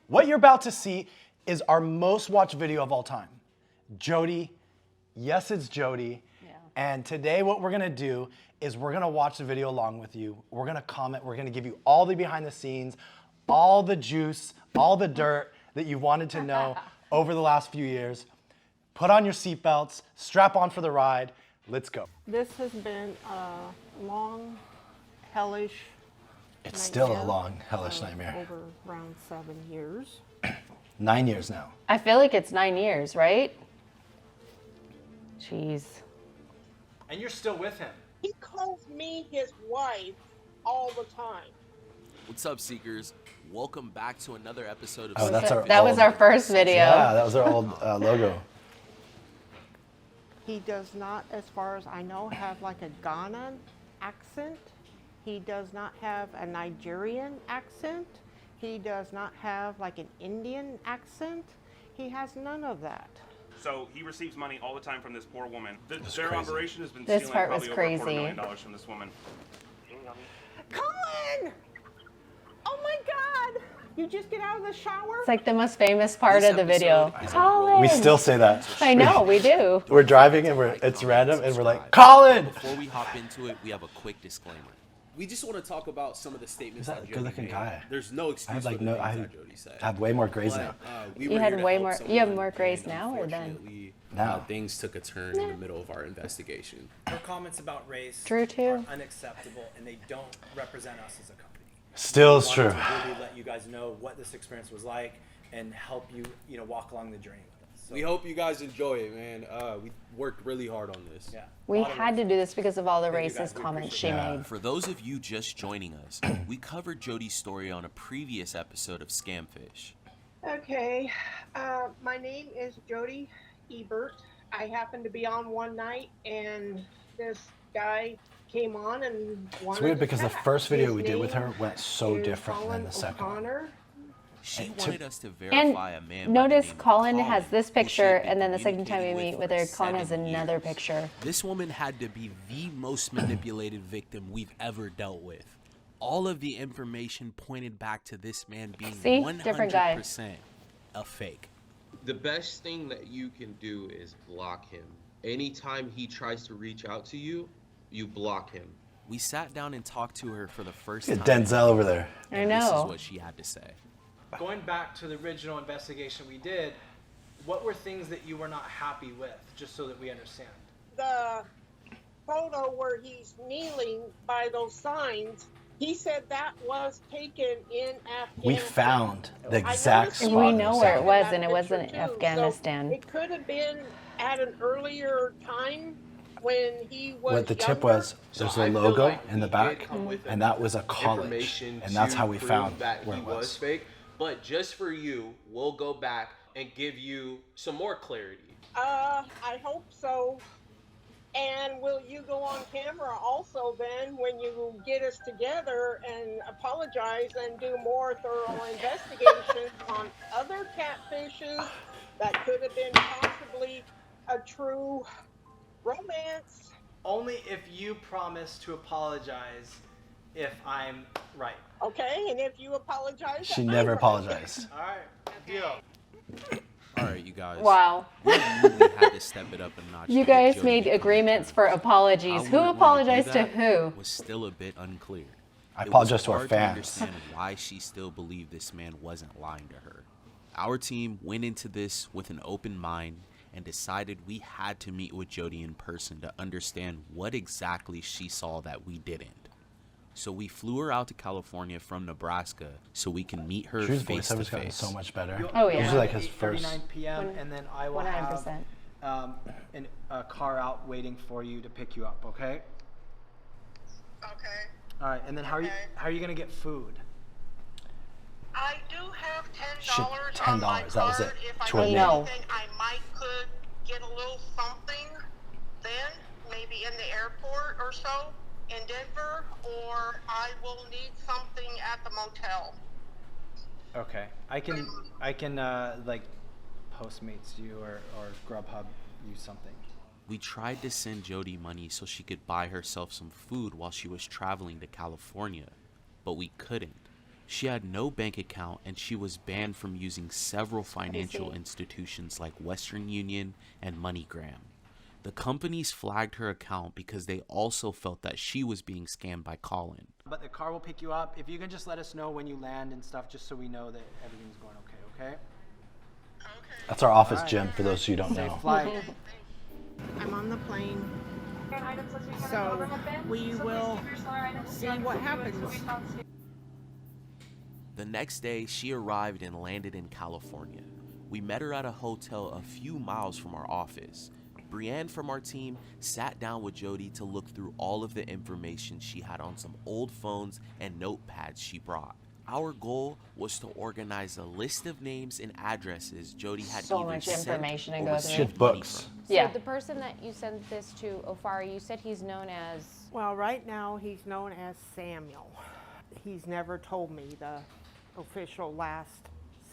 What you're about to see is our most watched video of all time. Jodi, yes, it's Jodi. Yeah. And today what we're gonna do is we're gonna watch the video along with you. We're gonna comment, we're gonna give you all the behind the scenes, all the juice, all the dirt that you wanted to know over the last few years. Put on your seatbelts, strap on for the ride, let's go. This has been a long, hellish It's still a long, hellish nightmare. Over around 7 years. 9 years now. I feel like it's 9 years, right? Jeez. And you're still with him. He calls me his wife all the time. What's up, Seekers? Welcome back to another episode of... Oh, that's our that was our first video. Yeah, that was our old logo. He does not, as far as I know, have like a Ghana accent. He does not have a Nigerian accent. He does not have like an Indian accent. He has none of that. So he receives money all the time from this poor woman. Their crazy. operation has been This stealing part was probably over crazy. $250 million from this woman. Colin! Oh my God! You just get out of the shower? It's like the most famous part This of the video. episode is Colin! We still say that. I know, we do. We're driving and it's random and we're like, Colin! Before we hop into it, we have a quick disclaimer. We just want to talk about some of the statements Who's that Jodi good-looking made. guy? There's no excuse I have for like the no, things I that Jodi said. have way more grays But, now. we You were had here to way help more- someone, you have more grays and now or then? unfortunately, Now. things took a turn in the middle of our investigation. Her comments about race True, too. are unacceptable, and they don't represent us as a company. Still is We true. wanted to really let you guys know what this experience was like and help you, walk along the journey with us. So, We hope you guys enjoy it, man. We worked really hard on this. yeah. We a lot of had to work. do this because of all the Thank you, guys. racist We comments she appreciate made. For those of you just joining us, we covered Jodi's story on a previous episode of Scamfish. Okay, my name is Jodi Ebert. I happened to be on one night and this guy came on and wanted It's weird to because the chat. first video His we did with name her went so is different than Colin the second one. O'Connor. She And wanted us to And verify a man. by the notice name of Colin has this who she had picture, been and then the second time we communicating meet with her, for Colin has 7 another years. picture. This woman had to be the most manipulated victim we've ever dealt with. All of the information pointed back to this man being See? 100% Different guy. a fake. The best thing that you can do is block him. Anytime he tries to reach out to you, you block him. We sat down and talked to her for the first Look time. at Denzel over there. I and This is know. what she had to say. Going back to the original investigation we did, what were things that you were not happy with, just so that we understand? The photo where he's kneeling by those signs, he said that was taken in Afghanistan. We found the I exact noticed spot. And we in the know where it second. was, that and it wasn't picture, too. Afghanistan. So it could have been at an earlier time when he was What the tip younger. was, So there's I a feel logo like in the he back, did come with and that was a college, information and that's to how we prove found that where he it was was. fake. But just for you, we'll go back and give you some more clarity. I hope so. And will you go on camera also then when you get us together and apologize and do more thorough investigations on other catfishes that could have been possibly a true romance? Only if you promise to apologize if I'm right. Okay, and if you apologize, She I'm never right. apologized. All right, deal. All right, you guys. Wow. We knew we had to step it up a notch. You to get guys Jodi made to come agreements to for terms. apologies. How Who we were going apologized do to that who? was still a bit unclear. I It was apologize to our hard fans. understand why she still believed this man wasn't lying to her. Our team went into this with an open mind and decided we had to meet with Jodi in person to understand what exactly she saw that we didn't. So we flew her out to California from Nebraska so we can meet her Drew's face to voiceover's gotten face. so much better. You'll- Oh, you'll yeah. Usually have like his first. 8:39 p.m. and then I will 100%. have a car out waiting for you to pick you up. Okay. Okay. All right. And then how are you gonna get food? I do have Shit, $10 $10, on my that was card. it. If I To her need name. anything, I might could get a little something then, maybe in the airport or so in Denver, or I will need something at the motel. Okay. I can like Postmates you or Grubhub you something. We tried to send Jodi money so she could buy herself some food while she was traveling to California, but we couldn't. She had no bank account and she was banned from using several financial institutions like Western Union and MoneyGram. The companies flagged her account because they also felt that she was being scammed by Colin. But the car will pick you up. If you can just let us know when you land and stuff, just so we know that everything's going okay? That's our office gym, for those who don't Safe know. flight. I'm on the plane, so we will see what happens. The next day, she arrived and landed in California. We met her at a hotel a few miles from our office. Breanne from our team sat down with Jodi to look through all of the information she had on some old phones and notepads she brought. Our goal was to organize a list of names and addresses Jodi had So either much sent information to or go received through. Shit money books. from. Yeah. So the person that you sent this to, Ofari, you said he's known as... Well, right now he's known as Samuel. He's never told me the official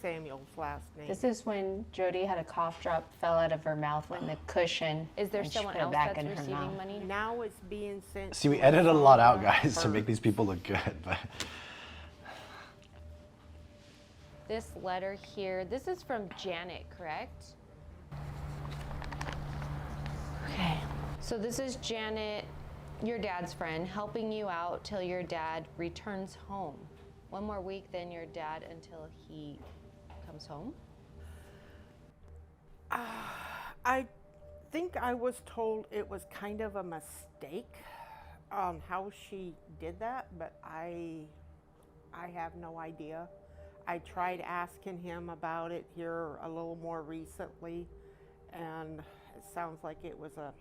Samuel's last name. This is when Jodi had a cough drop, fell out of her mouth when the cushion. Is there and she someone put it else back that's in her receiving mouth. money? Now it's being sent. See, we to edited a lot out, Florida guys, to for- make these people look good. But This letter here, this is from Janet, correct? Okay. So this is Janet, your dad's friend, helping you out till your dad returns home. One more week, then your dad until he comes home. I think I was told it was kind of a mistake on how she did that, but I have no idea. I tried asking him about it here a little more recently, and it sounds like it was a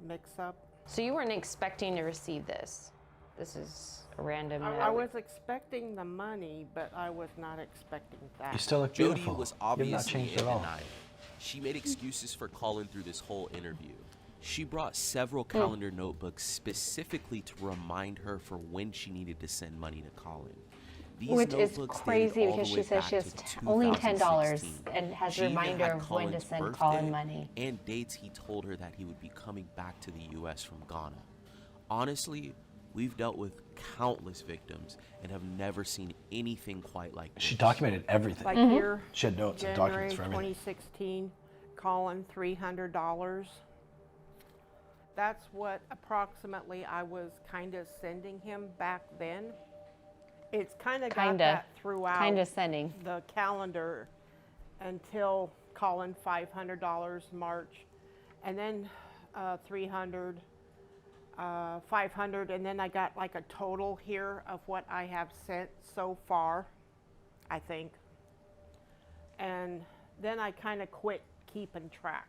mix-up. So you weren't expecting to receive this. This is a random I note. was expecting the money, but I was not expecting that. you still look Jodi beautiful. was You have not obviously changed in at all. denial. She made excuses for Colin through this whole interview. She brought several calendar notebooks specifically to remind her for when she needed to send money to Colin. These Which is notebooks crazy dated all because the she way says back she has to only $10 2016. and has She a even reminder had of when to Colin's send birthday Colin money. and dates he told her that he would be coming back to the U.S. from Ghana. Honestly, we've dealt with countless victims and have never seen anything quite like this. She documented everything. Like here, She had notes and January documents for everything. 2016, Colin, $300. That's what approximately I was kind of sending him back then. It's kind of got Kinda. that throughout Kind of sending. the calendar until Colin $500 March, and then 300, 500, and then I got like a total here of what I have sent so far, I think. And then I kind of quit keeping track.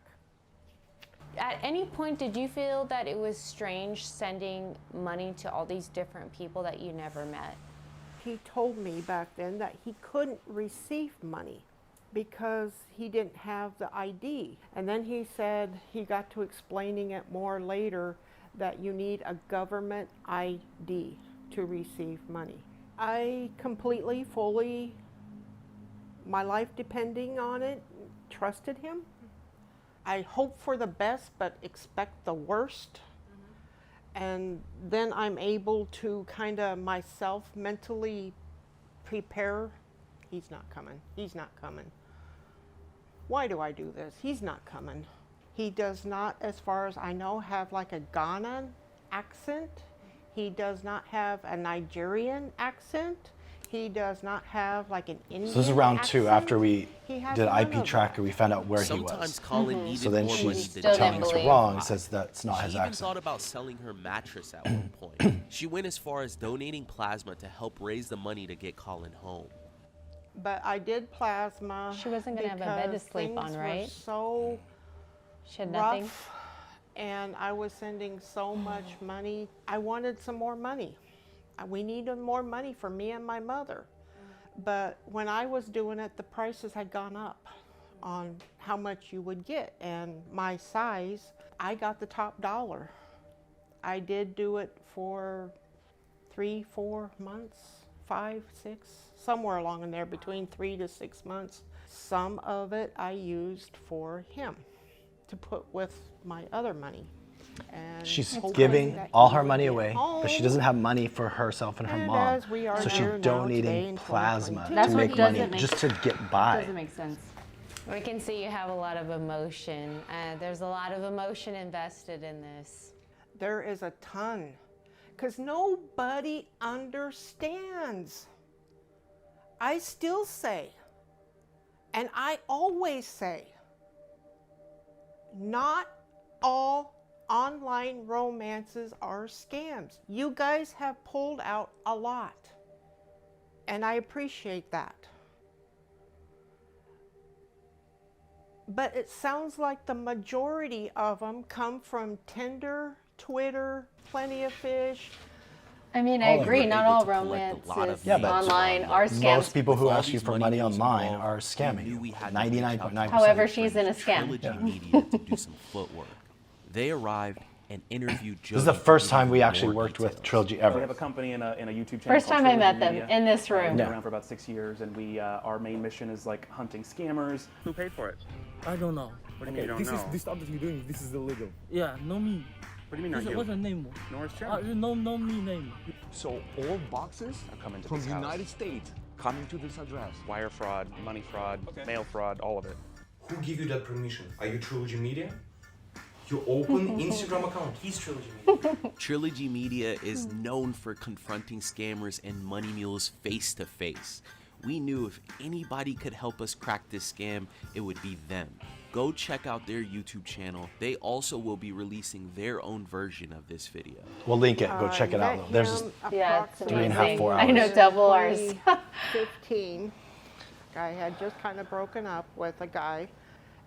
At any point, did you feel that it was strange sending money to all these different people that you never met? He told me back then that he couldn't receive money because he didn't have the ID. And then he said he got to explaining it more later that you need a government ID to receive money. I completely, fully, my life depending on it, trusted him. I hope for the best but expect the worst. And then I'm able to kind of myself mentally prepare. He's not coming. He's not coming. Why do I do this? He's not coming. He does not, as far as I know, have like a Ghanaian accent. He does not have a Nigerian accent. He does not have like an Indian So this is round accent. two after we He has did none IP of tracker. that. We found out where he Sometimes was. Colin needed So then more money she's than Still telling didn't us we're believe. wrong and says that's not She his even accent. thought about selling her mattress at one point. She went as far as donating plasma to help raise the money to get Colin home. But I did plasma. She wasn't gonna have a bed to because sleep on, things were right? So She had nothing. rough, and I was sending so much money. I wanted some more money. We needed more money for me and my mother. But when I was doing it, the prices had gone up on how much you would get. And my size, I got the top dollar. I did do it for 3, 4 months, 5, 6, somewhere along in there, between 3 to 6 months. Some of it I used for him to put with my other money. And She's hoping giving that all he her will money get away, but she home. doesn't have money for herself and her And mom. as we are So she's here now today donating in plasma 2022. That's to what make money doesn't make- just to get by. Doesn't make sense. We can see you have a lot of emotion. There's a lot of emotion invested in this. There is a ton, because nobody understands. I still say, and I always say, not all online romances are scams. You guys have pulled out a lot, and I appreciate that. But it sounds like the majority of them come from Tinder, Twitter, Plenty of Fish. I mean, I All of agree. them Not able all to collect a lot of romances Yeah, but online are scams. Most people With who all ask you these for money money moves online involved, are we scamming knew you. we had to reach out to 99.9%. However, she's in a scam. Trilogy Media to do some footwork. They arrived and interviewed Jodi. This is the first to time give we more actually worked with details. Trilogy We ever. have a company and a YouTube channel. First called time I Trilogy met them Media. in this We've room. been around for about 6 years, and we our main mission is like hunting scammers. Who paid for it? I don't know. What do you mean you don't know? This stuff that you're doing, this is illegal. Yeah, no me. What do you mean not you? What's the name? Norris Chen. No me name. So all boxes I'll come into from this the house. United States coming to this address. Wire fraud, money fraud, mail fraud, all of it. Who give you that permission? Are you Trilogy Media? You open Instagram account. He's Trilogy Media. Trilogy Media is known for confronting scammers and money mules face to face. We knew if anybody could help us crack this scam, it would be them. Go check out their YouTube channel. They also will be releasing their own version of this video. We'll link it. Go check it out. Though. There's Yeah, it's 3.5, amazing. 4 I hours. know, double ours. 2015, I had just kind of broken up with a guy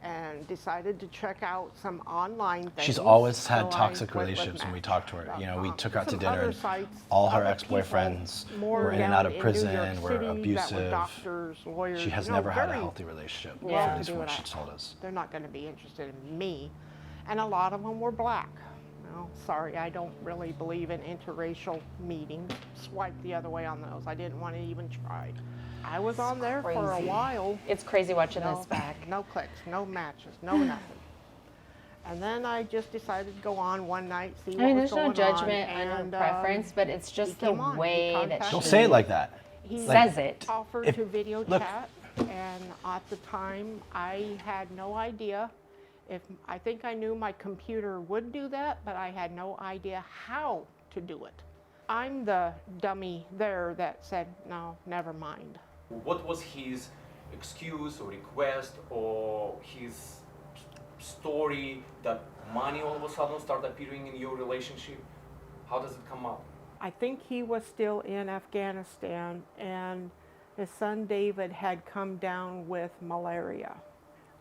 and decided to check out some online things. She's always had So I toxic went with relationships when we talked to her. You know, we Match.com. took her out to Some dinner other and sites, all her other ex-boyfriends people, more were in and down out of in New prison, York were City that abusive. doctors, lawyers, She has you know, never had a very healthy relationship, well at least to from do what it. she told us. They're not going to be interested in me. And a lot of them were black. Well, sorry, I don't really believe in interracial meetings. Swipe the other way on those. I didn't want to even try. I was on there for a crazy. while. It's crazy watching No, this back. no clicks, no matches, no nothing. And then I just decided to go on one night, see what I mean, was there's no going on. judgment on and, preference, but it's just he the came on. He way that contacted Don't she say it like that. He Like, says it. offered if- to video look. chat, and at the time I had no idea if I think I knew my computer would do that, but I had no idea how to do it. I'm the dummy there that said, no, never mind. What was his excuse or request or his story that money all of a sudden started appearing in your relationship? How does it come up? I think he was still in Afghanistan, and his son David had come down with malaria.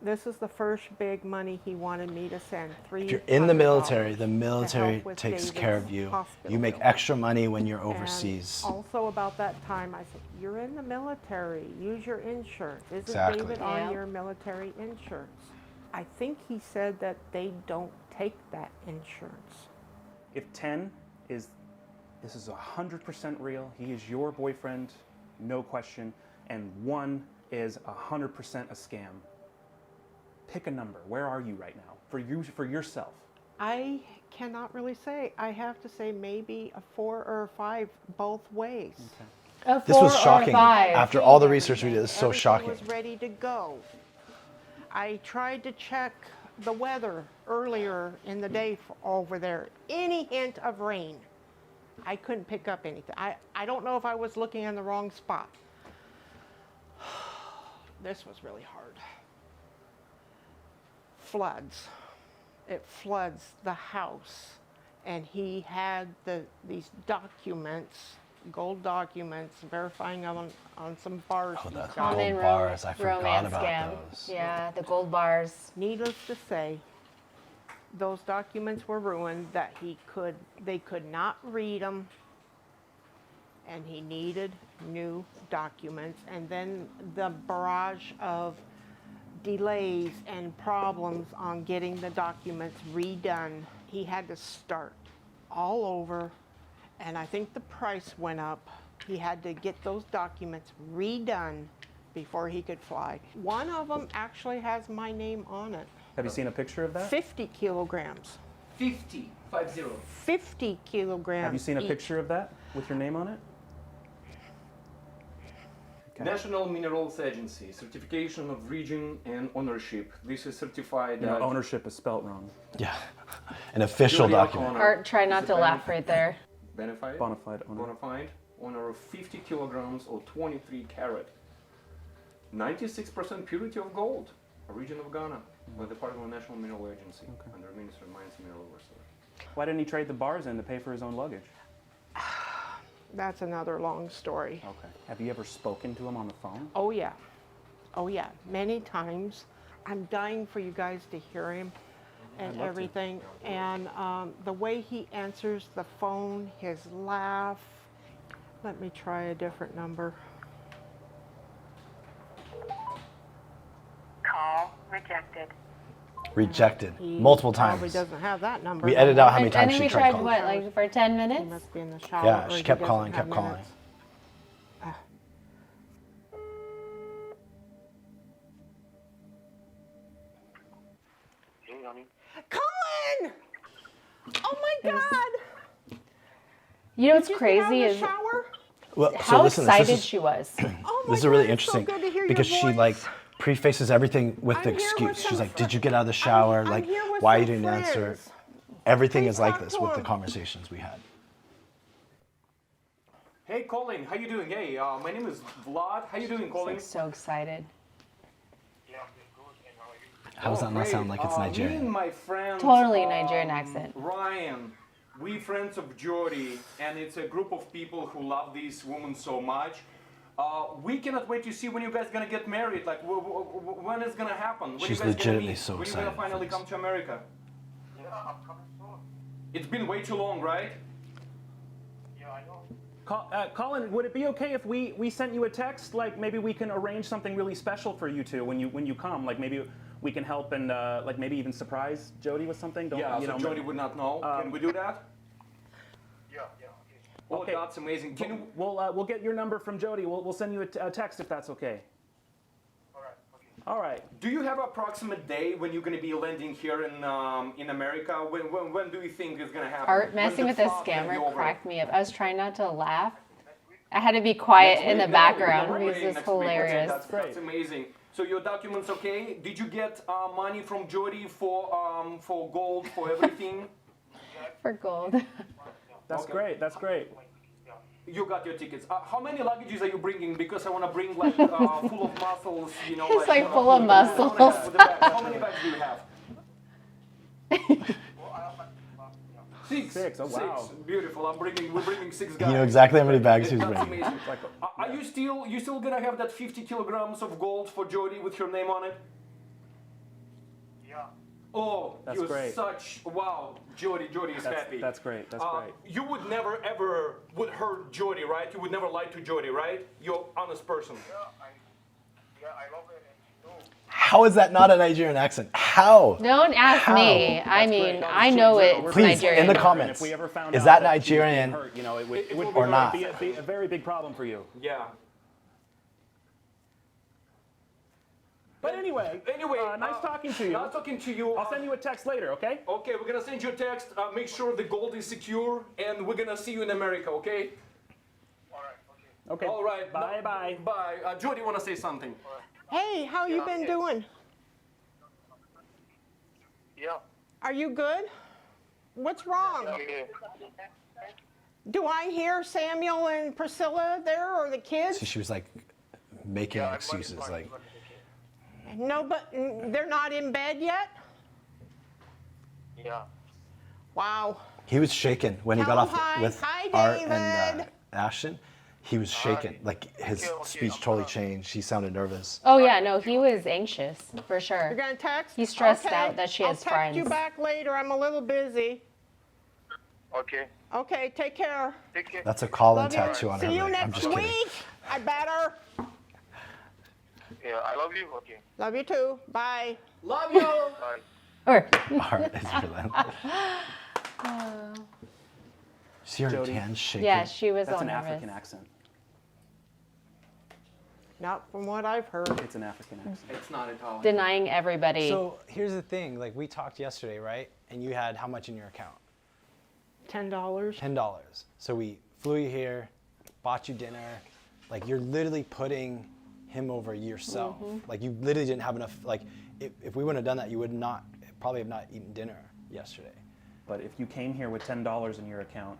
This is the first big money he wanted me to send. If you're in the military, the $300 to military help with takes David's care of you. hospital You make bill. extra money when you're And overseas. also about that time, I said, you're in the military, use your insurance. Isn't Exactly. David Yeah. on your military insurance? I think he said that they don't take that insurance. If 10 is, this is 100% real, he is your boyfriend, no question, and 1 is 100% a scam. Pick a number. Where are you right now? For yourself. I cannot really say. I have to say maybe a 4 or a 5 both ways. A This 4 was or a shocking. 5. After all the research we did, it's so Everything shocking. was ready to go. I tried to check the weather earlier in the day over there. Any hint of rain. I couldn't pick up anything. I don't know if I was looking in the wrong spot. This was really hard. Floods. It floods the house. And he had these documents, gold documents, verifying them on some bars. Oh, he's the got. Common gold bars. I forgot romance about scam. those. Yeah, the gold bars. Needless to say, those documents were ruined, that they could not read them, and he needed new documents. And then the barrage of delays and problems on getting the documents redone, he had to start all over, and I think the price went up. He had to get those documents redone before he could fly. One of them actually has my name on it. Have you seen a picture of that? 50 kilograms. 50 50 kilograms. Have you seen a each. picture of that with your name on it? National Minerals Agency, certification of region and ownership. This is certified. No, ownership is spelt wrong. Yeah, an official Jodi document. O'Connor. Art, try not to laugh right there. Bonafide. Bonafide owner. Bonafide owner of 50 kilograms or 23 carat. 96% purity of gold. Origin of Ghana. By the part of the National Mineral Agency. Under Minister of Mines and Mineral Resources. Why didn't he trade the bars in to pay for his own luggage? That's another long story. Okay. Have you ever spoken to him on the phone? Oh yeah. Oh yeah. Many times. I'm dying for you guys to hear him and I'd love to. everything. And the way he answers the phone, his laugh. Let me try a different number. Call rejected. Rejected He multiple probably times. doesn't have that number. We edited out how many And times then she we tried tried calling. what, like for 10 He minutes? must be in the shower. Yeah, or she he kept doesn't calling, have kept calling. minutes. Hey, honey. Colin! Oh my God! You know what's Did you get out of crazy the is shower? Well, how listen, excited this is, she was. Oh my this is really God, it's so interesting good to hear your because she voice. like prefaces everything with the I'm here with excuse. She's some like, "Did you get out of the I'm shower? Like, here with why you some didn't answer?" friends. Everything Hey, is like talk this to with the him. conversations we had. Hey Colin, how you doing? Hey, my name is Vlad. How you doing, She's Colin? like so excited. How does that not sound like it's Me and Nigerian? my friend. Totally Nigerian accent. Ryan, we friends of Jodi, and it's a group of people who love this woman so much. We cannot wait to see when you guys gonna get married. Like, when it's gonna happen? When She's you guys legitimately gonna meet? so when excited you gonna finally for this. come to America? Yeah, I'm coming soon. It's been way too long, right? Yeah, I know. Colin, would it be okay if we sent you a text? Like maybe we can arrange something really special for you two when you come. Like maybe we can help and like maybe even surprise Jodi with something. Don't, Yeah, you so know, Jodi would not know. Can we do that? Yeah, okay. Oh, Okay. that's amazing. Can you? We'll get your number from Jodi. We'll send you a text if that's okay. All right, okay. All right. Do you have an approximate day when you're gonna be landing here in America? When do you think it's gonna happen? Art messing When's with the the fog gonna be scammer over? cracked me up. I was trying not to laugh. I had to be quiet in the No, background we're because waiting it's next week. Okay, hilarious. That's amazing. So your documents okay? Did you get money from Jodi for gold for everything? For gold. That's Okay. great. That's great. You got your tickets. How many luggages are you bringing? Because I want to bring like full of muscles, you know. He's like full of with the bags. muscles. With the bags. How many bags do you have? Six. Oh, wow. Six. Beautiful. We're bringing 6 guys. You know exactly how many bags he's That's bringing. amazing. Are you still gonna have that 50 kilograms of gold for Jodi with your name on it? Yeah. Oh, That's you're great. such wow. Jodi is happy. That's great. That's great. You would never ever would hurt Jodi, right? You would never lie to Jodi, right? You're an honest person. I love it, and she knows. How is that not a Nigerian accent? How? Don't ask How? me. I mean, I know it's Please, Nigerian. in the And comments, if we ever found is out that she was being Nigerian hurt, you know, it It would will or not? be a very big problem for you. Yeah. But anyway, nice talking to you. Nice talking to you. I'll send you a text later, okay? Okay, we're gonna send you a text. Make sure the gold is secure, and we're gonna see you in America. Okay? Okay. All right. Bye, bye. Bye. Jodi, wanna say something? Hey, how you been doing? Yeah. Are you good? What's wrong? Do I hear Samuel and Priscilla there or the kids? So she was like making excuses, like. No, but they're not in bed yet? Yeah. Wow. He was shaken when he Tell got him off hi. with Hi, Art and David. Ashton. He was shaken, like his speech totally changed. He sounded nervous. Oh yeah, no, he was anxious for sure. You're gonna text? He's stressed Okay. out that she has I'll text you friends. back later. I'm a little busy. Okay. Okay, take care. Take care. That's a Colin Love you. tattoo on her See you leg. I'm next just week. kidding. I better. Yeah, I love you. Okay. Love you too. Bye. Love you. Bye. Or Art is relentless. See her Jodi. hands shaking. yeah, she was That's all an nervous. African accent. Not from what I've heard. It's an African accent. It's not Italian. Denying everybody. So here's the thing, like we talked yesterday, right? And you had how much in your account? $10. $10. So we flew you here, bought you dinner. Like you're literally putting him over yourself. Like you literally didn't have enough, like if we wouldn't have done that, you would not, probably have not eaten dinner yesterday. But if you came here with $10 in your account,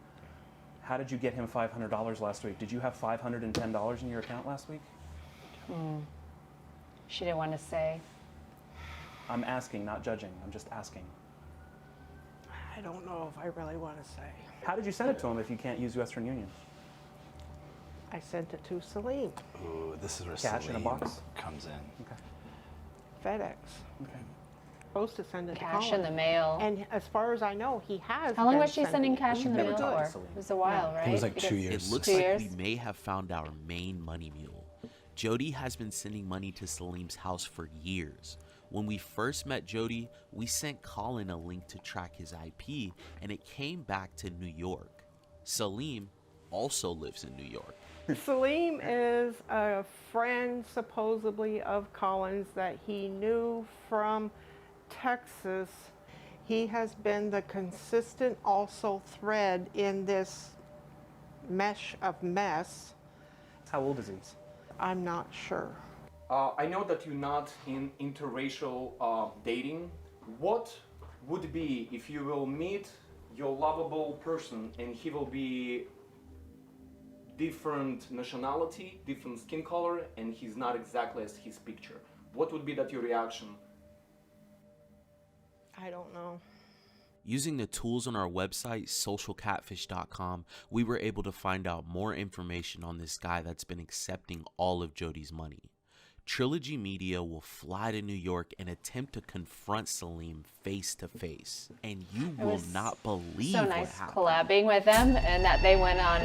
how did you get him $500 last week? Did you have $510 in your account last week? She didn't want to say. I'm asking, not judging. I'm just asking. I don't know if I really want to say. How did you send it to him if you can't use Western Union? I sent it to Salim. Ooh, this is where Cash in a Salim box? comes in. Okay. FedEx. Okay. Supposed to send it to Cash Colin. in the mail. And as far as I know, he has. How long been was she sending it. cash in the Never mail talked to for? Salim. It was a while, right? It was like Because 2 years. It looks 2 like years? we may have found our main money mule. Jodi has been sending money to Salim's house for years. When we first met Jodi, we sent Colin a link to track his IP, and it came back to New York. Salim also lives in New York. Salim is a friend, supposedly, of Colin's that he knew from Texas. He has been the consistent also thread in this mesh of mess. How old is he? I'm not sure. I know that you're not in interracial dating. What would be if you will meet your lovable person and he will be different nationality, different skin color, and he's not exactly as his picture? What would be that your reaction? I don't know. Using the tools on our website, socialcatfish.com, we were able to find out more information on this guy that's been accepting all of Jodi's money. Trilogy Media will fly to New York and attempt to confront Salim face to face. And you will was not believe So what nice happened. collabing with them, and that they went on.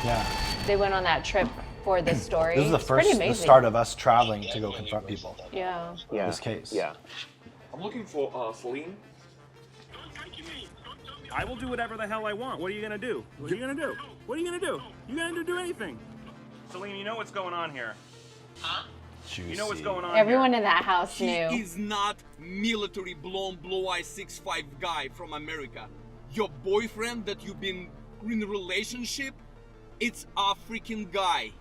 Yeah. They went on that trip for the story. This is the It's pretty first, the amazing. start of us traveling to go confront people. Yeah. This case. Yeah. I'm looking for Salim. I will do whatever the hell I want. What are you gonna do? What are you gonna do? What are you gonna do? You gonna do anything? Salim, you know what's going on here. Huh? You know what's going on Everyone here. in that house He knew. is not military blonde, blue-eyed 6'5" guy from America. Your boyfriend that you've been in a relationship, it's African guy.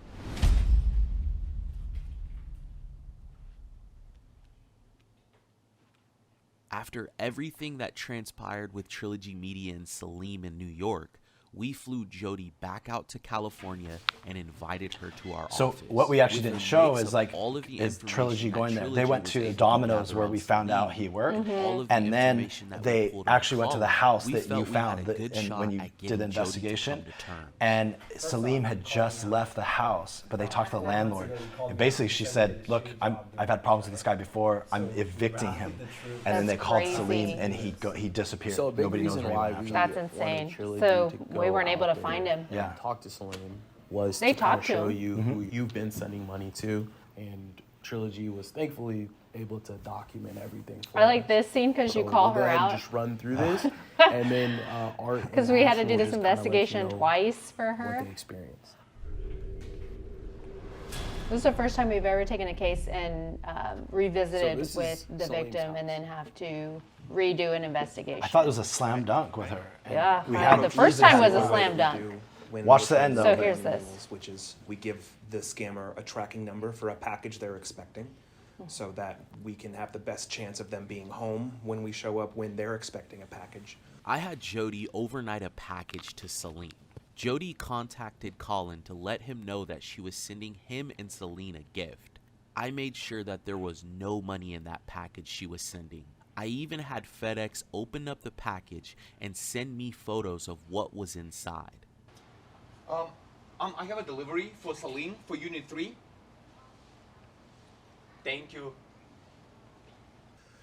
After everything that transpired with Trilogy Media and Salim in New York, we flew Jodi back out to California and invited her to our So office. what we actually With didn't a show mix is of like all of the is information Trilogy that going there. Trilogy They went was to able Domino's gather where on we found out Salim. he worked, All of the and then information that we they pulled on actually went to the Colin, house we that felt you we found had a good and shot when you at did the getting Jodi to investigation. come to terms. And Salim had just left the house, but they talked to the landlord. And basically, she said, "Look, I've had problems with this guy before. I'm evicting him." And then they That's called crazy. Salim, and he disappeared. So a big Nobody knows reason where he why went we after That's that. insane. Trilogy So to we go weren't able to out find there him. Yeah. and talk to Salim was They to kind of talked to show him. you who you've been sending money to, and Trilogy was thankfully able to document everything. For I like us. this scene because you So call we'll go her ahead and out. just run through this, and then Art. Because and we had to Ash do will this just kinda let you investigation know twice for What her. they experienced. This is the first time we've ever taken a case and revisited this with is the Salim's victim and then have to redo an investigation. I thought it was a slam dunk with her. And Yeah, we wow, had the first time was a slam dunk. Watch the end, though. So here's this. Which is we give the scammer a tracking number for a package they're expecting, so that we can have the best chance of them being home when we show up when they're expecting a package. I had Jodi overnight a package to Salim. Jodi contacted Colin to let him know that she was sending him and Celine a gift. I made sure that there was no money in that package she was sending. I even had FedEx open up the package and send me photos of what was inside. I have a delivery for Salim for Unit 3. Thank you.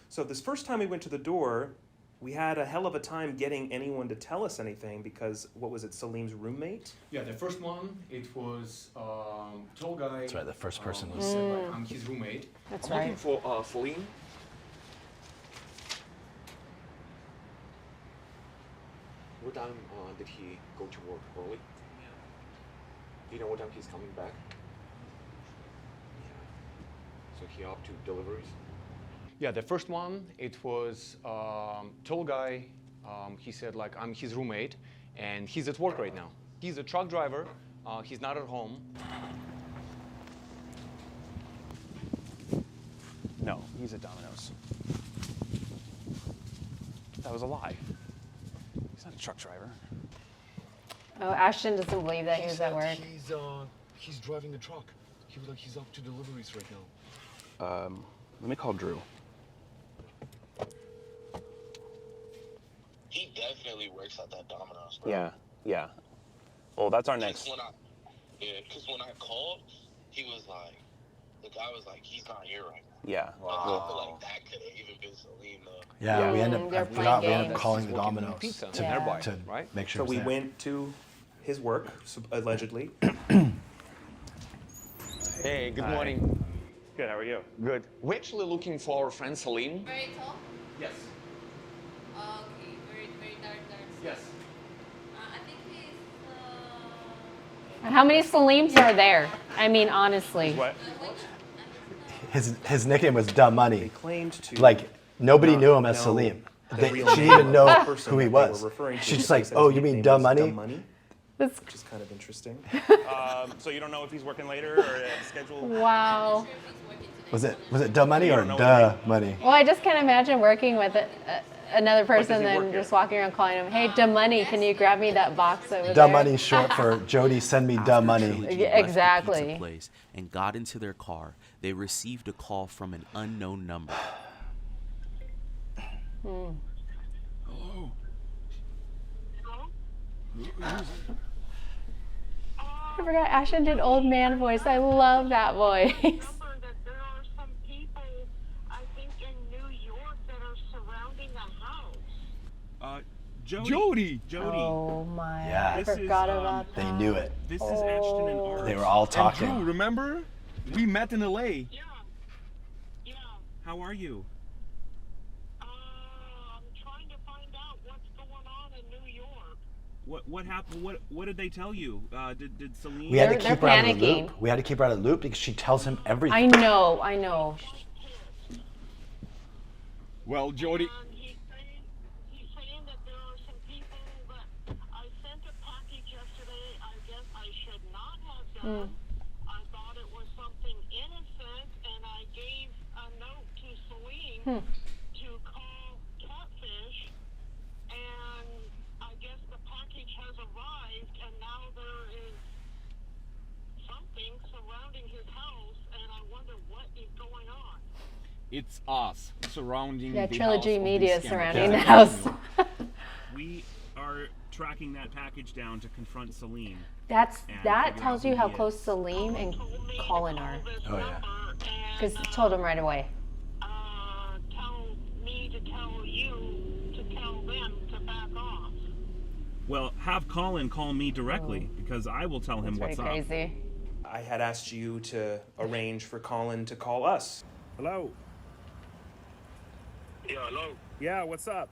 So this first time we went to the door, we had a hell of a time getting anyone to tell us anything because, what was it, Salim's roommate? Yeah, the first one, it was tall guy. That's right, the first person who was- said, like, I'm his roommate. That's I'm looking right. for Salim. What time did he go to work early? Do you know what time he's coming back? So he up to deliveries? Yeah, the first one, it was tall guy. He said like, I'm his roommate and he's at work right now. He's a truck driver. He's not at home. No, he's at Domino's. That was a lie. He's not a truck driver. Oh, Ashton doesn't believe that he was at work. He's driving a truck. He's up to deliveries right now. Let me call Drew. He definitely works at that Domino's, bro. Yeah, yeah. Well, that's our next. Because when I called, he was like, the guy was like, he's not here right now. Yeah. Wow. I feel like that could have even been Salim, though. Yeah, we ended up, I forgot, we ended up calling the Working Domino's pizza to, nearby, to right? make sure So it was we there. went to his work, allegedly. Hey, good morning. Good, how are you? Good. We're actually looking for our friend Salim. Very tall? Yes. Okay, very dark. Yes. I think he's, How many Salims are there? I mean, honestly. What? His nickname was Dumb Money. They claimed to Like, nobody knew him as know Salim. the She real didn't name even of know the person who he that they was. were referring to. She's just They like, said oh, his you mean nickname Dumb was Money? Dumb Money? That's Which is kind of interesting. So you don't know if he's working later or scheduled? wow. Was it Dumb Money or don't know Duh Money? Well, I just can't imagine working with another person does he work than here? just walking around calling him, hey, Dumb Money, can you grab me that box over there? Dumb Money short for Jodi, send me Dumb After Money. Trilogy Yeah, left the exactly. pizza place and got into their car, they received a call from an unknown number. Hello? I forgot Ashton did old man voice. I love that voice. That there are some people, I think, in New York that are surrounding the house. Jodi! Oh my, Yeah. I This forgot about that. They knew it. This is Ashton and Art. They were all And Drew, talking. remember? We met in LA. Yeah. How are you? I'm trying to find out what's going on in New York. What happened? What did they tell you? Did Salim? We had to They're keep her out of the panicking. loop. We had to keep her out of the loop because she tells him everything. I know. Well, Jodi. He's saying that there are some people that I sent a package yesterday. I guess I should not have done. I thought it was something innocent, and I gave a note to Salim to call Catfish, and I guess the package has arrived, and now there is something surrounding his house, and I wonder what is going on. It's us surrounding Yeah, the Trilogy house of Media this scammer. surrounding the house. We are tracking that package down to confront Salim. That figure out tells who you how he close is. Salim and Colin are. Oh, yeah. Because he told him right away. Tell me to tell you to tell them to back off. Well, have Colin call me directly because I will tell him That's what's pretty up. crazy. I had asked you to arrange for Colin to call us. Hello. Yeah, hello. Yeah, what's up?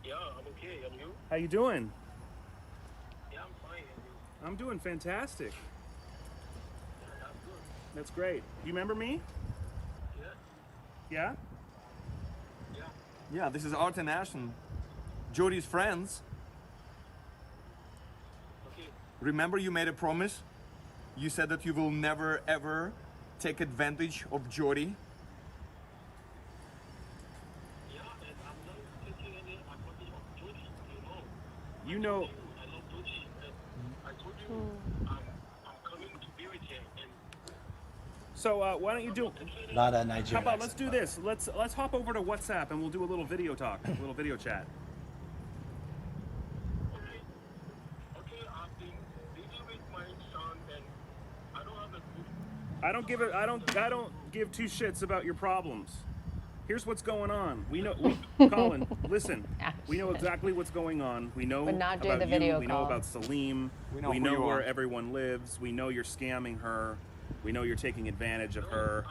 Yeah, I'm okay. And you? How you doing? Yeah, I'm fine. And you? I'm doing fantastic. Yeah, that's good. That's great. You remember me? Yeah. Yeah? Yeah. Yeah, this is Art and Ashton, Jodi's friends. Okay. Remember you made a promise? You said that you will never ever take advantage of Jodi. Yeah, and I'm not taking any advantage of Jodi, You know. I love Jodi, and I told you I'm coming to be with him, and So why don't you do? Not a How Nigerian about let's accent, do this? Let's hop over to WhatsApp and we'll do a little video talk, a little video chat. okay, I've been busy with my son, and I don't have a good. I don't give two shits about your problems. Here's what's going on. Colin, listen. We know exactly what's going on. We know But not do about the you. video We know call. about Salim. We know We who know you where are. everyone lives. We know you're scamming her. We know you're taking advantage of her.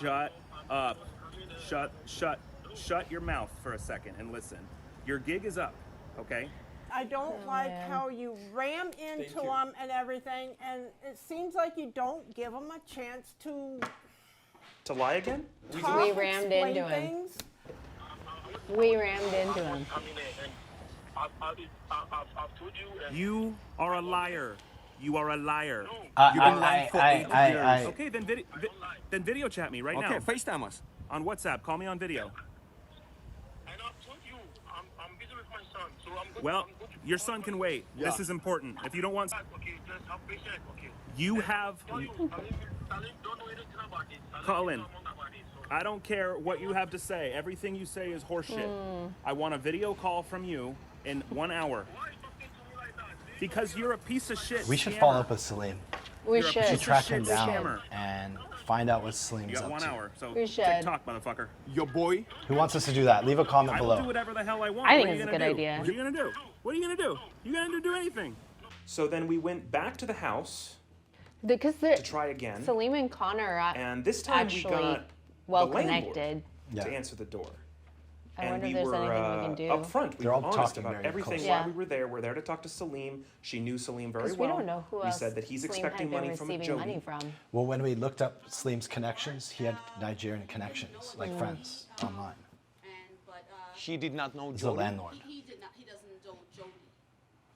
Shut up. Shut your mouth for a second and listen. Your gig is up, okay? I don't like how you ram into them and everything, and it seems like you don't give them a chance to To lie again? We rammed into him. We rammed into him. You are a liar. You are a liar. You've been lying for 8 years. Okay, then video chat me right now. Okay, FaceTime us. On WhatsApp. Call me on video. Well, your son can wait. Yeah. This is important. If you don't want... You have... Colin, I don't care what you have to say. Everything you say is horseshit. I want a video call from you in 1 hour. Because you're a piece of shit. We should scammer. follow up with Salim. We should. We should track him Shit down scammer. and find out what You Salim's got up 1 to. hour, so We should. TikTok, motherfucker. Your boy? Who wants us to do that? Leave a comment I will below. do whatever the hell I want. I What think are you it's a gonna good do? idea. What are you gonna do? What are you gonna do? You gonna do anything? So then we went back to the house Because to try again. Salim and Connor are And this time we actually got well the landlord connected. Yeah. to answer the door. I And wonder we if there's were anything we can do. up front. We They're were all honest talking about very everything close. while Yeah. we were there. We're there to talk to Salim. She knew Salim very Because well. we don't know who we else said that he's Salim expecting had been money from receiving Jodi. money from. Well, when we looked up Salim's connections, he had Nigerian connections, like friends online. He did not know He's a Jodi. landlord. He doesn't know Jodi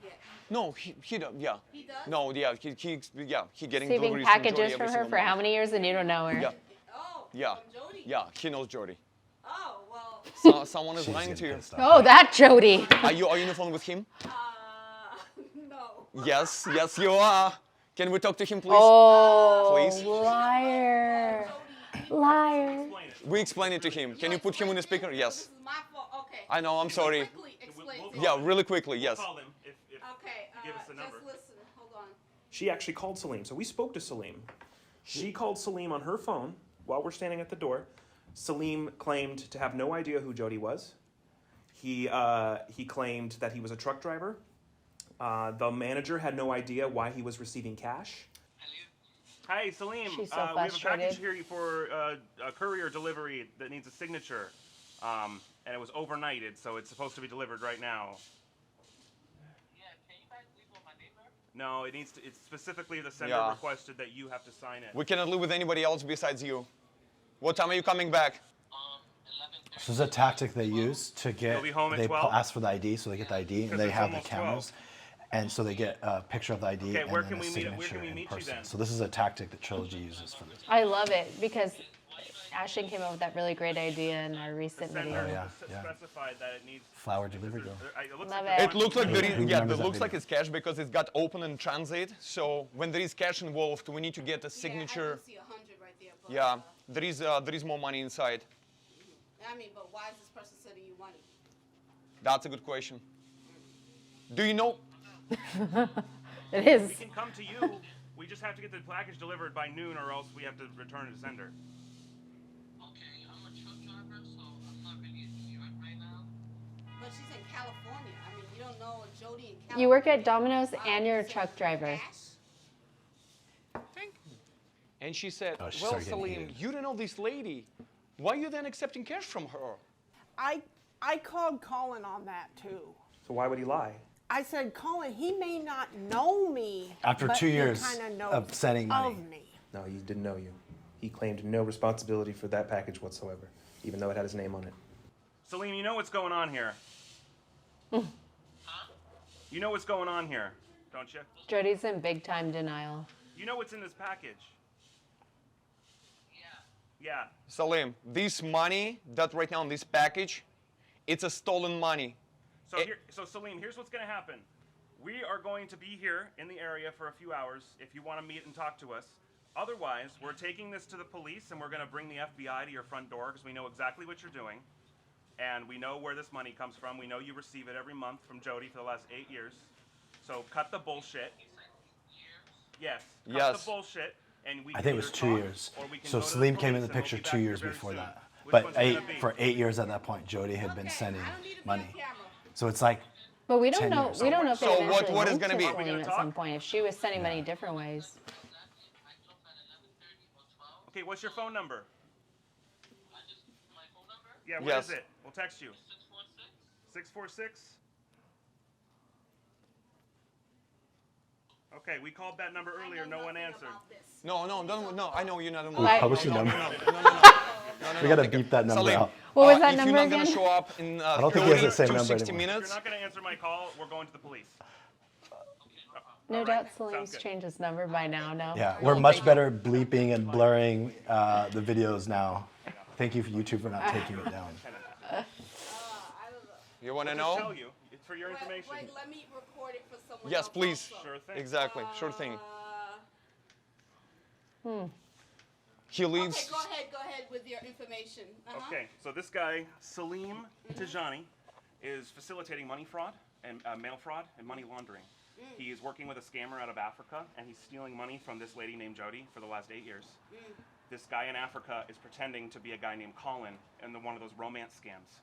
yet. No, he don't. Yeah. He does? No, yeah, he getting Receiving deliveries from Jodi packages every from her single for how month. many years and you don't know her? Yeah. Oh, Yeah. from Jodi? Yeah, he knows Jodi. Oh, well. Someone is She's lying to getting you. pissed off. Oh, that Jodi. Are you on the phone with him? No. Yes, yes, you are. Can we talk to him, please? Oh, Please. liar. Liar. We explain it to him. Can you put him on the speaker? Yes. This is my fault. Okay. I know, I'm sorry. Quickly explain to Yeah, me. really quickly, yes. Call him if Okay, you give us the number. just listen. Hold on. She actually called Salim. So we spoke to Salim. She called Salim on her phone while we're standing at the door. Salim claimed to have no idea who Jodi was. He claimed that he was a truck driver. The manager had no idea why he was receiving cash. Hi, Salim. She's so we have a frustrated. package here for a courier delivery that needs a signature. And it was overnighted, so it's supposed to be delivered right now. No, it needs to. It's specifically the sender Yeah. requested that you have to sign it. We cannot live with anybody else besides you. What time are you coming back? This is a tactic they use to get. You'll be home at They 12? ask for the ID, so they get the ID, and Because they it's have the almost cameras, and so they get a picture of the ID Okay, and where then can a we meet- signature where can we in meet you person. then? So this is a tactic that Trilogy uses for this. I love it because Ashton came up with that really great idea in our recent Sender video. yeah, yeah. specified that it needs. Flower delivery girl. It looks Love like it. It looks like Who there is, yeah, remembers it that looks video? like it's cash because it's got open in transit. So when there is cash involved, we need to get a signature. Yeah, I do see 100 right there. But, Yeah, there is more money inside. I mean, but why is this person sending you money? That's a good question. Do you know? It is. We can come to you. We just have to get the package delivered by noon, or else we have to return it to sender. But she's in California. I mean, you don't know if Jodi in California. You work at Domino's and you're a truck driver. And she said, Oh, she well, started getting Salim, heated. you don't know this lady. Why are you then accepting cash from her? I called Colin on that too. So why would he lie? I said, Colin, he may not know me. After but 2 he years kinda knows of sending money. of me. No, he didn't know you. He claimed no responsibility for that package whatsoever, even though it had his name on it. Salim, you know what's going on here. You know what's going on here, don't you? Jodi's in big time denial. You know what's in this package. Yeah. Salim, this money that right now in this package, it's a stolen money. So Salim, here's what's going to happen. We are going to be here in the area for a few hours if you want to meet and talk to us. Otherwise, we're taking this to the police and we're going to bring the FBI to your front door because we know exactly what you're doing. And we know where this money comes from. We know you receive it every month from Jodi for the last 8 years. So cut the bullshit. Yes. Cut Yes. the bullshit. And we I can think it was either 2 talk, years. or we can So go to the Salim came in police the and we'll picture be 2 back years here very before soon. that. Which But one's it gonna be? for 8 years at that point, Jodi had been sending money. So it's like, But we don't 10 know. years. We don't know if So they what eventually is went gonna to be? Salim Are we gonna at talk? some point if she was sending money different ways. Okay, what's your phone number? Yeah, what Yes. is it? We'll text you. 646? Okay, we called that number earlier. No one answered. No, I know you're not a Like- Publishing number. No, We gotta take it. beep that number Salim, out. What was that if number you're not gonna again? show up in I don't think he has the 30 same to number 60 anymore. If minutes, you're not going to answer my call, we're going to the police. No All doubt right, Salim's sounds good. changed his number by now, no? Yeah, we're much better bleeping and blurring the videos now. Thank you for YouTube for not taking it down. you want to I'll just know? tell you. It's for your information. Wait, let me record it for someone Yes, else please. also. Sure thing. Exactly, sure thing. Hmm. He leaves. Okay, go ahead with your information. Okay, so this guy, Salim Tijani, is facilitating money fraud and mail fraud and money laundering. He is working with a scammer out of Africa, and he's stealing money from this lady named Jodi for the last 8 years. This guy in Africa is pretending to be a guy named Colin in one of those romance scams,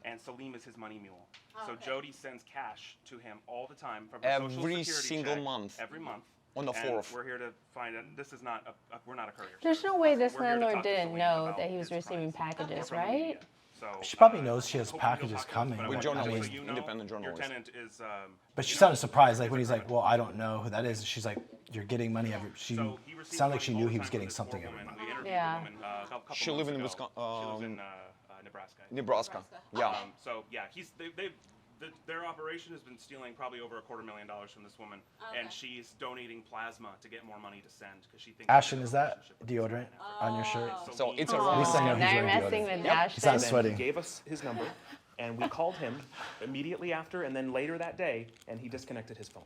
and Salim is his money mule. So Jodi sends cash to him all the time from her social Every security single check, month. every month. On the And 4th. we're here to find it. This is not we're not a courier. There's no way this We're here to landlord talk to didn't Salim know about that he was his receiving crimes. packages, We're from the right? media. So, She probably knows she has hopefully packages you'll talk to us, coming. but I We're want you to journalists, so you know independent Your journalists. tenant is. But she sounded surprised, like when he's like, "Well, I don't know who that is." She's like, "You're getting money every." She So he received sounded like she money knew all he the was time getting from this something poor every woman. month. We interviewed Yeah. the woman a couple She live months in ago. Wisconsin. She lives in Nebraska. Nebraska. Yeah. So yeah, their operation has been stealing probably over $250,000 from this woman, and she's donating plasma to get more money to send because she thinks. Ashton, is that deodorant on your shirt? So it's a Aw, At least I know he's now you're wearing messing deodorant. with Ashton. He's not And then sweating. he gave us his number, and we called him immediately after, and then later that day, and he disconnected his phone.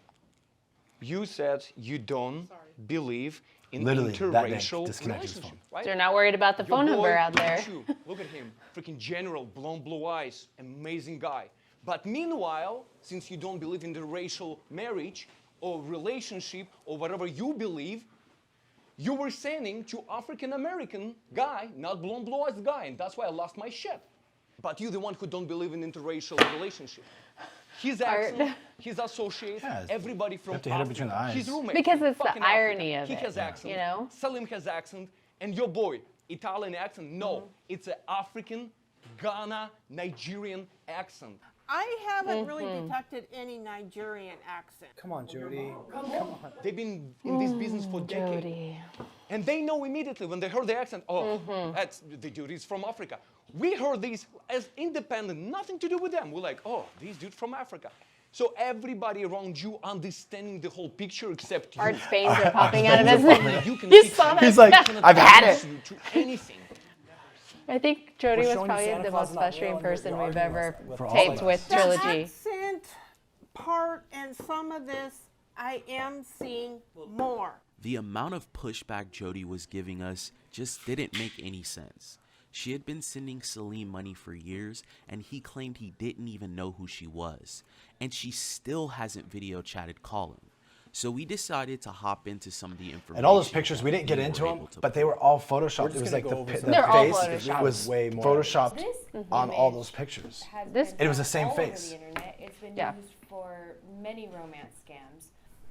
You said you don't believe in Literally, that day, interracial disconnected his relationship, phone. right? They're not worried about the Your phone number boy, out there. look at you. Look at him, freaking general, blue eyes, amazing guy. But meanwhile, since you don't believe in the racial marriage or relationship or whatever you believe, you were sending to African American guy, not blue eyes guy, and that's why I lost my shit. But you're the one who don't believe in interracial relationship. His accent, his associates, Yeah, everybody from have to hit it between the Africa. eyes. His roommate Because from it's the fucking irony Africa. of He it, has accent. you know? Salim has accent, and your boy, Italian accent. No, it's an African, Ghana, Nigerian accent. I haven't really detected any Nigerian accent. Come on, Jodi. They've been in this business for decades. Jodi. And they know immediately when they heard the accent, oh, that's the dude is from Africa. We heard these as independent, nothing to do with them. We're like, oh, these dudes from Africa. So everybody around you understanding the whole picture except you. Art veins are popping out of his Like, you can You fix saw it. that? He's like, Cannot I've had convince it. you to anything. I think Jodi We're was showing you probably Santa the Claus most not real, frustrating and you're person we've arguing ever with all taped of with The Trilogy. accent part and some of this, I am seeing more. The amount of pushback Jodi was giving us just didn't make any sense. She had been sending Salim money for years, and he claimed he didn't even know who she was. And she still hasn't video chatted Colin. So we decided to hop into some of the information. And all those pictures, we didn't get were into them, able to but they were all photoshopped. It just was gonna like go over the some They're all face photoshopped. was Way more photoshopped This on all image those pictures. has This- been It was the found same all over face. the internet. It's been Yeah. used for many romance scams.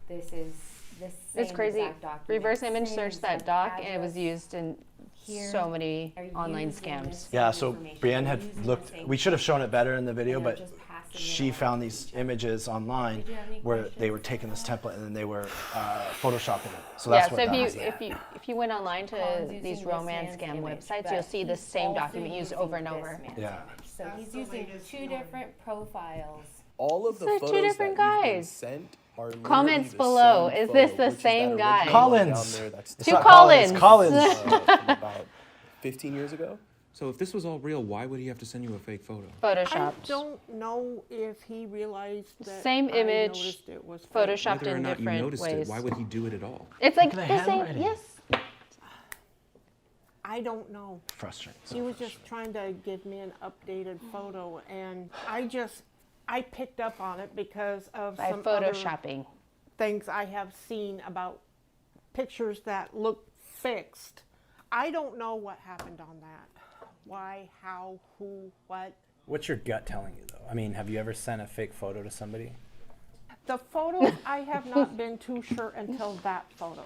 This is the same It's crazy. exact document, Reverse image same search that exact doc, and it was address. used in Here, so many are you online using scams. this Yeah, same so information? Breanne Are had you using the looked, same we should have shown it better in the video, and they're but just passing it she on found to these each other. images online Did you have any where they were questions? taking this template and then they were photoshopping it. So Yeah, that's so what that was. if you went online to Colin's these using romance this scam man's websites, image, you'll but see the he's same also document used using over and this over. man's Yeah. image. So he's using two different profiles. All of the They're two photos different that we've been guys. sent are literally Comments the below, same is this photo, the which is same that guy? original one down Collins. there that's It's Two not Collins, it's Collins. Collins. from about 15 years ago. So if this was all real, why would he have to send you a fake photo? I Photoshopped. don't know if he realized that Same I image, noticed it was fake. photoshopped Whether or in not you different noticed ways. it, why would he do it at all? It's like Look at the the same. handwriting. Yes. I don't know. Frustrating. He was just trying to give me an updated photo, and I picked up on it because of By some other photoshopping. things I have seen about pictures that look fixed. I don't know what happened on that. Why, how, who, what. What's your gut telling you, though? I mean, have you ever sent a fake photo to somebody? The photos, I have not been too sure until that photo.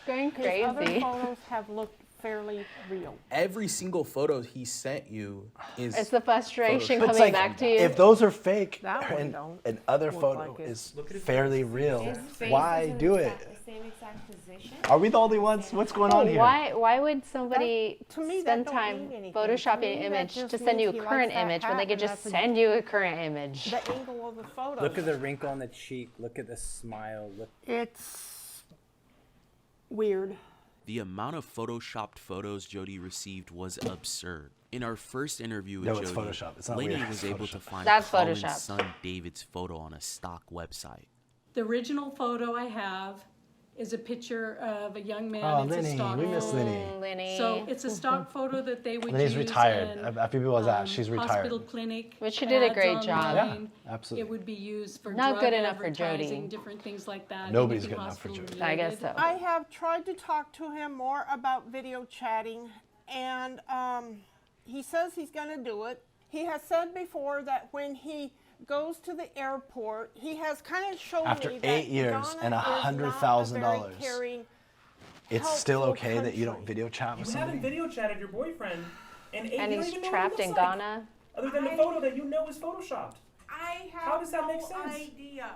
Going His other crazy. photos have looked fairly real. Every single photo he sent you is. It's the frustration It's coming like, back to you. if those are fake That one and don't an other look photo like it. is fairly real, His face why is in do the it? same exact position. Are we the only ones? What's going on here? Why would somebody To me, that spend don't time mean anything. photoshopping To an me, that image just to send you a means he current likes that image when they hat could and just that's send you a current image? The angle of the photo. Look at the wrinkle on the cheek. Look at the smile. Look. It's weird. The amount of photoshopped photos Jodi received was absurd. In our first interview with No, it's Jodi, Photoshop. It's not Lenny weird. was It's able to Photoshop. find That's Colin's Photoshopped. son David's photo on a stock website. The original photo I have is a picture of a young man. Oh, It's a Lenny, stock we miss photo. Lenny. Lenny. So it's a stock photo that they would Lenny's use retired. in, A few people was asked. She's retired. hospital clinic. But she did a ads great job. online. Yeah, absolutely. It would be used for Not drug good enough for Jodi. advertising, different things like that. Nobody's anything good enough for hospital Jodi. I guess related. so. I have tried to talk to him more about video chatting, and he says he's going to do it. He has said before that when he goes to the airport, he has kind of shown After me that 8 years Ghana and is not a $100,000, very caring, it's still helpful okay that you don't country. video chat with You haven't somebody? video chatted your boyfriend in 8 And you don't he's even know what trapped he in looks like, Ghana. other than the photo that you know is photoshopped. I have How does that no make sense? idea.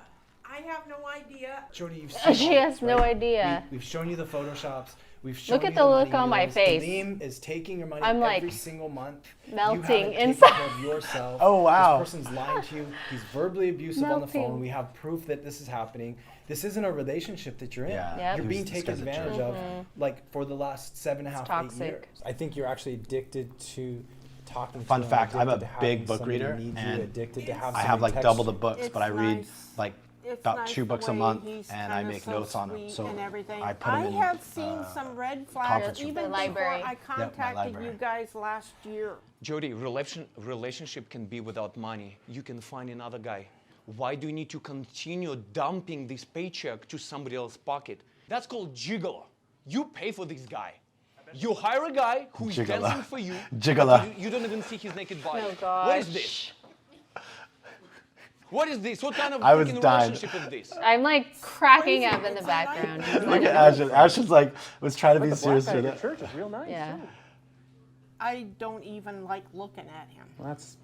I have no idea. Jodi, you've seen She all has this, no right? idea. We've shown you the photoshops. We've shown Look you at the look money on my deals. face. Salim is taking your money I'm, every like, single month. melting You haven't taken inside. care of yourself. Oh, wow. This person's lying to you. He's verbally abusive on the Melting. phone. We have proof that this is happening. This isn't a relationship that you're in. Yeah. Yep. You're being This taken guy's a advantage jerk. of, like for the last 7.5, 8 toxic. years. I think you're actually addicted to talking. Fun to him, fact, I'm a addicted to big having book somebody reader, need you, and addicted to have I have somebody like text double the you. books, but I It's read nice. like It's about nice 2 the books a way month, he's and I kinda make so notes on them. sweet So and everything. I put them in. have seen some red flags conference room. even The before library. I my contacted library. you guys last year. Jodi, relationship can be without money. You can find another guy. Why do you need to continue dumping this paycheck to somebody else's pocket? That's called gigolo. You pay for this guy. You hire a guy who's Gigolo. dancing for you. Gigolo. but You don't even see his naked body. Oh, gosh. What is this? What is this? What kind of I was freaking dying. relationship is this? I'm like cracking up in the background. Look at Ashton. Ashton's like was trying to be The serious black guy with at your it. church is real nice. Yeah. too. I don't even like looking at him Well, that's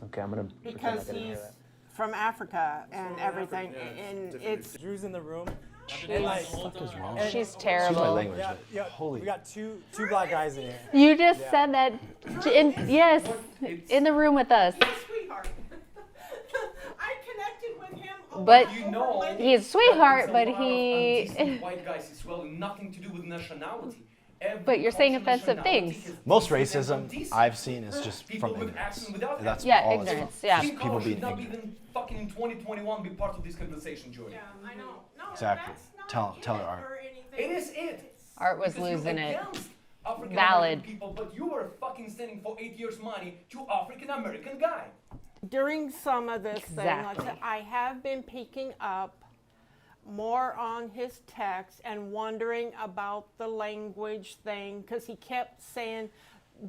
okay. I'm gonna pretend because like I didn't hear he's that. from Africa and everything, and it's Drew's in the room. What the fuck is wrong? She's Excuse my terrible. language, Yeah, but yeah. holy. We got two black guys in here. You just said that, yes, in the room with us. sweetheart. I connected with him. But You know, he's a sweetheart, but Decent he. white guys as well, nothing to do with nationality. But you're saying offensive things. Most racism I've seen is just People from with ignorance. accent without That's Yeah, all it's ignorance, from. yeah. Just people being should not ignorant. even fucking in 2021 be part of this conversation, Jodi. Yeah, I know. No, Exactly. that's not Tell her, it Art. or anything. It is it. Art was Because you're losing it. against African Valid. American people, but you were fucking sending for 8 years money to African American guy. During some of this thing, like I Exactly. said, I have been picking up more on his text and wondering about the language thing because he kept saying,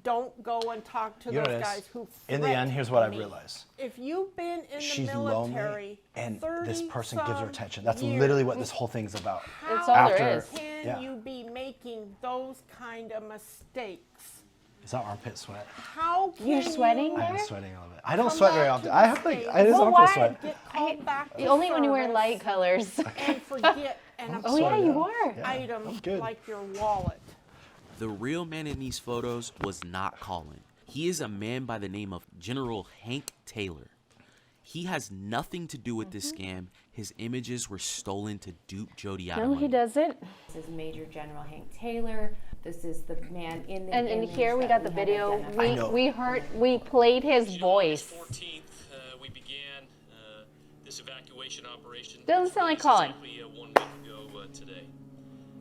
don't go and talk to You know those what it is? guys who In the end, here's what I've me. realized. If you've been in She's the military, lonely, and this person gives her 30-some attention. That's years, literally what this whole thing's about. It's all there After, is. can yeah. you be making those kind of mistakes? Is that armpit sweat? How can You're sweating you I there? am sweating a little bit. I don't come sweat very back often. to I the have like, States? it is Well, armpit why? sweat. Get called back to Only when you wear service light colors. and forget an Oh yeah, Sorry, you yeah. are. Yeah. item good. like your wallet. The real man in these photos was not Colin. He is a man by the name of General Hank Taylor. He has nothing to do with this scam. His images were stolen to dupe Jodi out of No, money. he doesn't. This is Major General Hank Taylor. This is the man in the And image here we that got the have video. identified. We played his voice. 14th, we began this evacuation operation. Doesn't sound like Colin. Exactly 1 week ago today.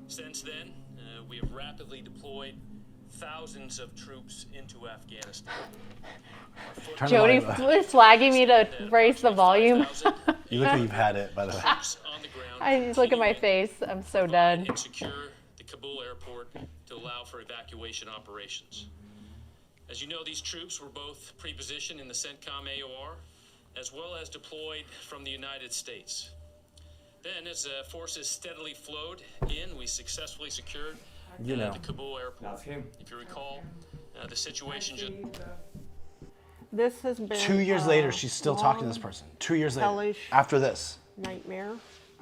Since then, we have rapidly deployed thousands of troops into Afghanistan. Jodi was flagging me to raise the volume. You look like you've had it, by the way. I just look at my face. I'm so done. And secure the Kabul airport to allow for evacuation operations. As you know, these troops were both pre-positioned in the CENTCOM AOR, as well as deployed from the United States. Then, as forces steadily flowed in, we successfully secured You know. at the Kabul airport. That's him. If you recall, the situation just... This has been 2 years later, she's still talking to this person. 2 years later, hellish after this. nightmare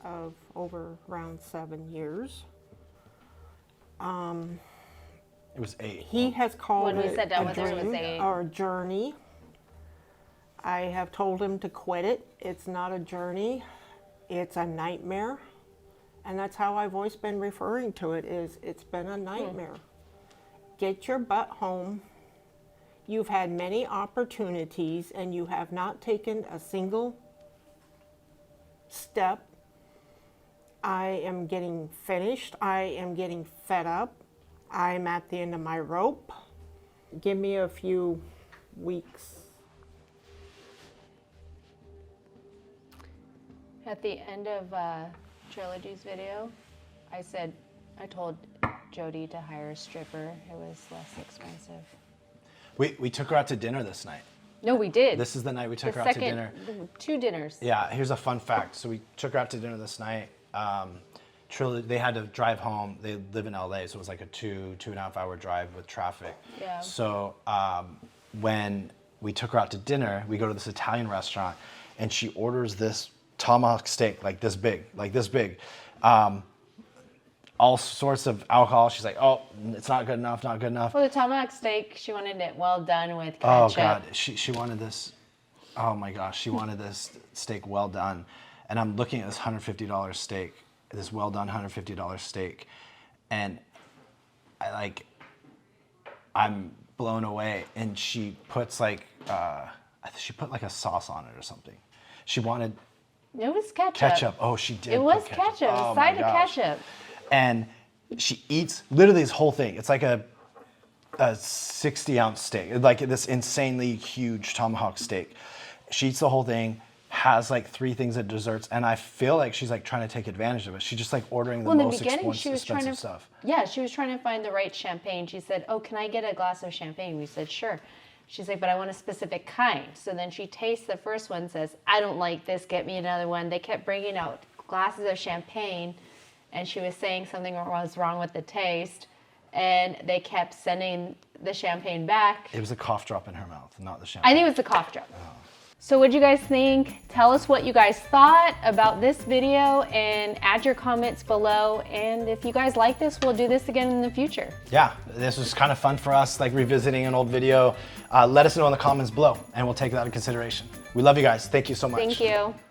of over around 7 years. It was 8. He has called When we it sat down a with her, it was dream 8. or a journey. I have told him to quit it. It's not a journey. It's a nightmare. And that's how I've always been referring to it, is it's been a nightmare. Get your butt home. You've had many opportunities and you have not taken a single step. I am getting finished. I am getting fed up. I'm at the end of my rope. Give me a few weeks. At the end of Trilogy's video, I told Jodi to hire a stripper. It was less expensive. We took her out to dinner this night. No, we did. This is the night we took The her out to second- dinner. 2 dinners. Yeah, here's a fun fact. So we took her out to dinner this night. They had to drive home. They live in LA, so it was like a 2.5 hour drive with traffic. Yeah. So when we took her out to dinner, we go to this Italian restaurant, and she orders this tomahawk steak, like this big. All sorts of alcohol. She's like, oh, it's not good enough, not good enough. Well, the tomahawk steak, she wanted it well done with Oh ketchup. God, she wanted this. Oh my gosh, she wanted this steak well done, and I'm looking at this $150 steak, this well done $150 steak, and I'm blown away. And she puts she put like a sauce on it or something. She wanted It was ketchup. ketchup. Oh, she did. It was put ketchup. Oh A my side of gosh. ketchup. And she eats literally this whole thing. It's like a 60-ounce steak, like this insanely huge tomahawk steak. She eats the whole thing, has like 3 things of desserts, and I feel like she's like trying to take advantage of it. She's just like ordering the Well, in the most beginning, she was trying expensive to stuff. Yeah, she was trying to find the right champagne. She said, "Oh, can I get a glass of champagne?" We said, "Sure." She's like, "But I want a specific kind." So then she tastes the first one, says, "I don't like this. Get me another one." They kept bringing out glasses of champagne, and she was saying something was wrong with the taste, and they kept sending the champagne back. It was a cough drop in her mouth, not the champagne. I think it was the cough drop. So what'd you guys think? Tell us what you guys thought about this video and add your comments below. And if you guys like this, we'll do this again in the future. Yeah, this was kind of fun for us, like revisiting an old video. Let us know in the comments below, and we'll take that into consideration. We love you guys. Thank you so much. Thank you.